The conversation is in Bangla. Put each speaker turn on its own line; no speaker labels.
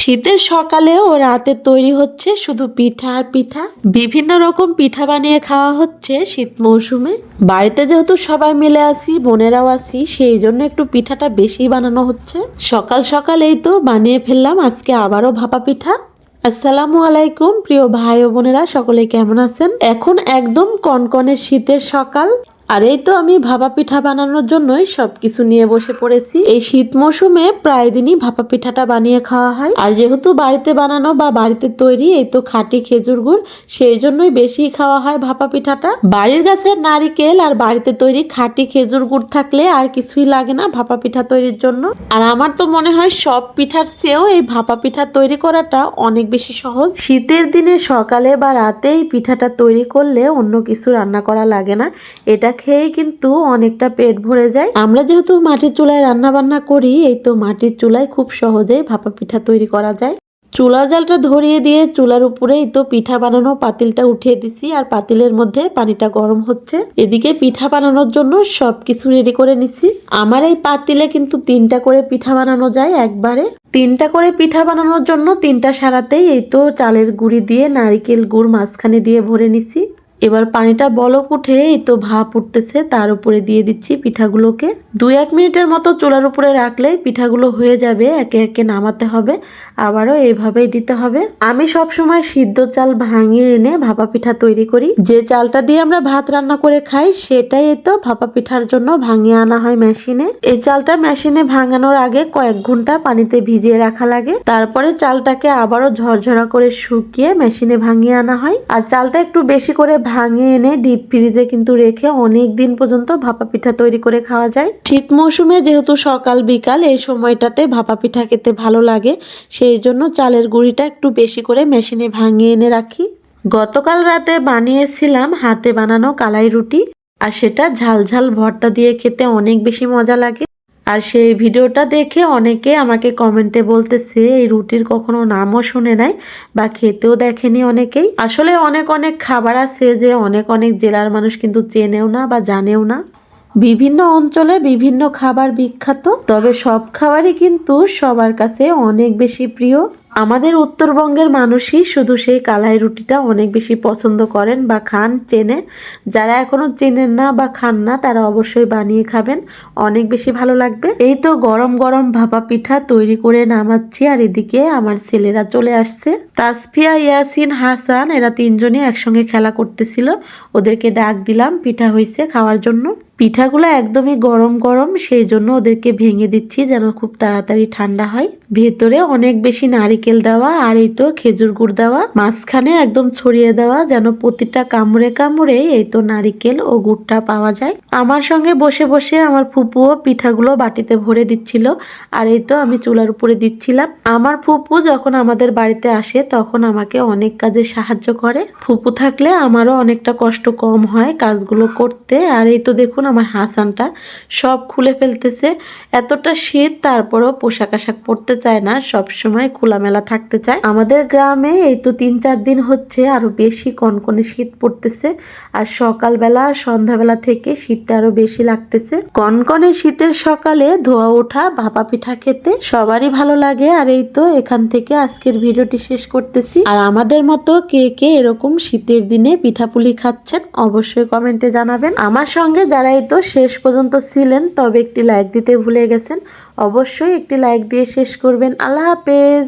শীতের সকালে ও রাতে তৈরি হচ্ছে শুধু পিঠা আর পিঠা। বিভিন্ন রকম পিঠা বানিয়ে খাওয়া হচ্ছে শীত মৌসুমে। বাড়িতে যেহেতু সবাই মিলে আছি, বোনেরাও আছি, সেই জন্য একটু পিঠাটা বেশি বানানো হচ্ছে। সকাল সকাল এই তো বানিয়ে ফেললাম আজকে আবারও ভাপা পিঠা। আসসালামু আলাইকুম প্রিয় ভাই ও বোনেরা, সকলে কেমন আছেন? এখন একদম কনকনে শীতের সকাল, আর এই তো আমি ভাপা পিঠা বানানোর জন্যই সবকিছু নিয়ে বসে পড়েছি। এই শীত মৌসুমে প্রায় দিনই ভাপা পিঠাটা বানিয়ে খাওয়া হয়, আর যেহেতু বাড়িতে বানানো বা বাড়িতে তৈরি এই তো খাঁটি খেজুর গুড়, সেই জন্যই বেশি খাওয়া হয় ভাপা পিঠাটা। বাড়ির গাছের নারিকেল আর বাড়িতে তৈরি খাঁটি খেজুর গুড় থাকলে আর কিছুই লাগে না ভাপা পিঠা তৈরির জন্য। আর আমার তো মনে হয় সব পিঠার চেয়েও এই ভাপা পিঠা তৈরি করাটা অনেক বেশি সহজ। শীতের দিনে সকালে বা রাতে এই পিঠাটা তৈরি করলে অন্য কিছু রান্না করা লাগে না, এটা খেয়ে কিন্তু অনেকটা পেট ভরে যায়। আমরা যেহেতু মাটির চুলায় রান্না বান্না করি, এই তো মাটির চুলায় খুব সহজেই ভাপা পিঠা তৈরি করা যায়। চুলার জালটা ধরিয়ে দিয়ে চুলার উপরে এই তো পিঠা বানানো পাতিলটা উঠিয়ে দিছি, আর পাতিলের মধ্যে পানিটা গরম হচ্ছে। এদিকে পিঠা বানানোর জন্য সবকিছু রেডি করে নিছি। আমার এই পাতিলে কিন্তু 3টা করে পিঠা বানানো যায় একবারে। 3টা করে পিঠা বানানোর জন্য 3টা সারাতেই এই তো চালের গুঁড়ি দিয়ে নারিকেল গুড় মাঝখানে দিয়ে ভরে নিছি। এবার পানিটা বলক উঠে এই তো ভাপ উঠতেছে, তার উপরে দিয়ে দিচ্ছি পিঠাগুলোকে। 2-1 মিনিটের মতো চুলার উপরে রাখলেই পিঠাগুলো হয়ে যাবে। একে একে নামাতে হবে, আবারও এইভাবেই দিতে হবে। আমি সব সময় সিদ্ধ চাল ভাঙিয়ে এনে ভাপা পিঠা তৈরি করি। যে চালটা দিয়ে আমরা ভাত রান্না করে খাই সেটাই এই তো ভাপা পিঠার জন্য ভাঙিয়ে আনা হয় মেশিনে। এই চালটা মেশিনে ভাঙানোর আগে কয়েক ঘন্টা পানিতে ভিজিয়ে রাখা লাগে, তারপরে চালটাকে আবারও ঝরঝরা করে শুকিয়ে মেশিনে ভাঙিয়ে আনা হয়। আর চালটা একটু বেশি করে ভাঙিয়ে এনে ডিপ ফ্রিজে কিন্তু রেখে অনেক দিন পর্যন্ত ভাপা পিঠা তৈরি করে খাওয়া যায়। শীত মৌসুমে যেহেতু সকাল বিকাল এই সময়টাতে ভাপা পিঠা খেতে ভালো লাগে, সেই জন্য চালের গুঁড়িটা একটু বেশি করে মেশিনে ভাঙিয়ে এনে রাখি। গতকাল রাতে বানিয়েছিলাম হাতে বানানো কালাই রুটি, আর সেটা ঝাল ঝাল ভর্তা দিয়ে খেতে অনেক বেশি মজা লাগে। আর সেই ভিডিওটা দেখে অনেকে আমাকে কমেন্টে বলতেছে এই রুটির কখনো নামও শুনে নাই বা খেতেও দেখেনি অনেকেই। আসলে অনেক অনেক খাবার আছে যে অনেক অনেক জেলার মানুষ কিন্তু চেনেও না বা জানেও না। বিভিন্ন অঞ্চলে বিভিন্ন খাবার বিখ্যাত, তবে সব খাবারই কিন্তু সবার কাছে অনেক বেশি প্রিয়। আমাদের উত্তরবঙ্গের মানুষই শুধু সেই কালাই রুটিটা অনেক বেশি পছন্দ করেন বা খান, চেনে। যারা এখনো চেনেন না বা খান না তারা অবশ্যই বানিয়ে খাবেন, অনেক বেশি ভালো লাগবে। এই তো গরম গরম ভাপা পিঠা তৈরি করে নামাচ্ছি, আর এদিকে আমার ছেলেরা চলে আসছে। তাসফিয়া, ইয়াসিন, হাসান, এরা 3জনই একসঙ্গে খেলা করতেছিল। ওদেরকে ডাক দিলাম পিঠা হয়েছে খাওয়ার জন্য। পিঠাগুলো একদমই গরম গরম, সেই জন্য ওদেরকে ভেঙে দিচ্ছি যেন খুব তাড়াতাড়ি ঠান্ডা হয়। ভেতরে অনেক বেশি নারিকেল দেওয়া, আর এই তো খেজুর গুড় দেওয়া, মাঝখানে একদম ছড়িয়ে দেওয়া যেন প্রতিটা কামড়ে কামড়ে এই তো নারিকেল ও গুড়টা পাওয়া যায়। আমার সঙ্গে বসে বসে আমার ফুপুও পিঠাগুলো বাটিতে ভরে দিচ্ছিল, আর এই তো আমি চুলার উপরে দিচ্ছিলাম। আমার ফুপু যখন আমাদের বাড়িতে আসে তখন আমাকে অনেক কাজে সাহায্য করে। ফুপু থাকলে আমারও অনেকটা কষ্ট কম হয় কাজগুলো করতে। আর এই তো দেখুন আমার হাসানটা সব খুলে ফেলতেছে। এতটা শীত তারপরেও পোশাক আশাক পরতে চায় না, সব সময় খোলামেলা থাকতে চায়। আমাদের গ্রামে এই তো 3-4 দিন হচ্ছে আরো বেশি কনকনে শীত পড়তেছে, আর সকালবেলা আর সন্ধ্যাবেলা থেকে শীতটা আরো বেশি লাগতেছে। কনকনে শীতের সকালে ধোয়া ওঠা ভাপা পিঠা খেতে সবারই ভালো লাগে। আর এই তো এখান থেকে আজকের ভিডিওটি শেষ করতেছি। আর আমাদের মতো কে কে এরকম শীতের দিনে পিঠাপুলি খাচ্ছেন অবশ্যই কমেন্টে জানাবেন। আমার সঙ্গে যারা এই তো শেষ পর্যন্ত ছিলেন তবে একটি লাইক দিতে ভুলে গেছেন, অবশ্যই একটি লাইক দিয়ে শেষ করবেন। আল্লাহ হাফেজ।